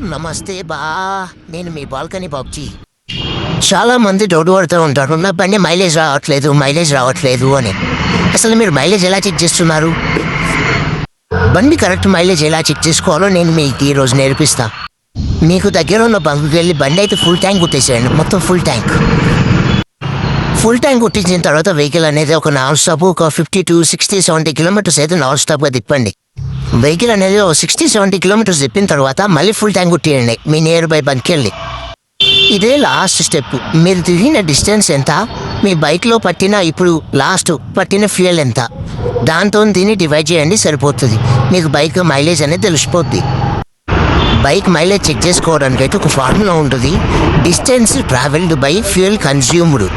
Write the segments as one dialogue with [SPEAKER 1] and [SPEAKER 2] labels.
[SPEAKER 1] నమస్తే బా. నేను మీ బాల్కనీ బాబ్జీ. చాలా మంది డౌట్ పడుతూ ఉంటారు, నా బండి మైలేజ్ రావట్లేదు అని. అసలు మీరు మైలేజ్ ఎలా చెక్ చేస్తున్నారు? బండి కరెక్ట్ మైలేజ్ ఎలా చెక్ చేసుకోవాలో నేను మీకు ఈరోజు నేర్పిస్తా. మీకు దగ్గర ఉన్న బంకుకి వెళ్ళి బండి అయితే ఫుల్ ట్యాంక్ కొట్టేసేయండి. మొత్తం ఫుల్ ట్యాంక్ కొట్టించిన తర్వాత వెహికల్ అనేది ఒక నాన్ స్టాప్ ఒక 50 to 60, 70 కిలోమీటర్స్ అయితే నాన్ స్టాప్గా తిప్పండి. వెహికల్ అనేది ఒక 60, 70 కిలోమీటర్స్ తిప్పిన తర్వాత మళ్ళీ ఫుల్ ట్యాంక్ కొట్టేయండి మీ నియర్ బై బంక్కి వెళ్ళి. ఇదే లాస్ట్ స్టెప్. మీరు తిరిగిన డిస్టెన్స్ ఎంత, మీ బైక్లో ఇప్పుడు లాస్ట్ పట్టిన ఫ్యూయల్ ఎంత, దాంతో దీన్ని డివైడ్ చేయండి, సరిపోతుంది. మీకు బైక్ మైలేజ్ అనేది తెలిసిపోద్ది. బైక్ మైలేజ్ చెక్ చేసుకోవడానికి అయితే ఒక ఫార్ములా ఉంటుంది. Distance travelled by fuel consumed.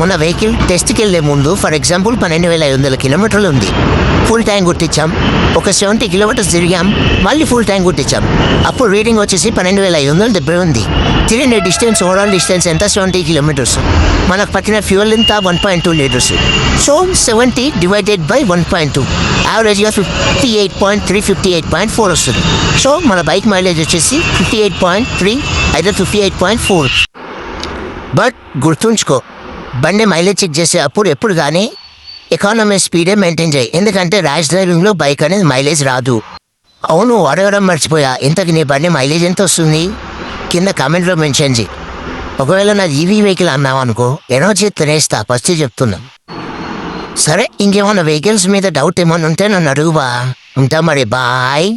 [SPEAKER 1] మన వెహికల్ టెస్ట్కి వెళ్ళే ముందు ఫర్ ఎగ్జాంపుల్ 12,500 కిలోమీటర్లు ఉంది. ఫుల్ ట్యాంక్ కొట్టించాం. ఒక 70 కిలోమీటర్స్ తిరిగాం, మళ్ళీ ఫుల్ ట్యాంక్ కొట్టించాం. అప్పుడు రీడింగ్ వచ్చేసి 12,570 ఉంది. తిరిగిన డిస్టెన్స్, ఓవరాల్ డిస్టెన్స్ ఎంత? 70 కిలోమీటర్స్. మనకు పట్టిన ఫ్యూయల్ ఎంత? 1.2 లీటర్స్. సో 70 డివైడెడ్ బై 1.2 యావరేజ్గా 58.3, 58.4 వస్తుంది. సో మన బైక్ మైలేజ్ వచ్చేసి 58.3 అయితే 58.4. బట్ గుర్తుంచుకో, బండి మైలేజ్ చెక్ చేసే అప్పుడు ఎప్పుడు కానీ ఎకానమీ స్పీడే మెయింటైన్ చేయి. ఎందుకంటే ర్యాష్ డ్రైవింగ్లో బైక్ అనేది మైలేజ్ రాదు. అవును, అడగడం మర్చిపోయా, ఇంతకు నీ బండి మైలేజ్ ఎంత వస్తుంది? కింద కామెంట్లో మెన్షన్ చేయి. ఒకవేళ నాది ఈవీ వెహికల్ అన్నావు అనుకో, ఎనర్జీ తినేస్తా, ఫస్ట్ చెప్తున్నా. సరే, ఇంకేమన్నా వెహికల్స్ మీద డౌట్ ఏమైనా ఉంటే నన్ను అడుగుబా. ఉంటా మరి, బాయ్.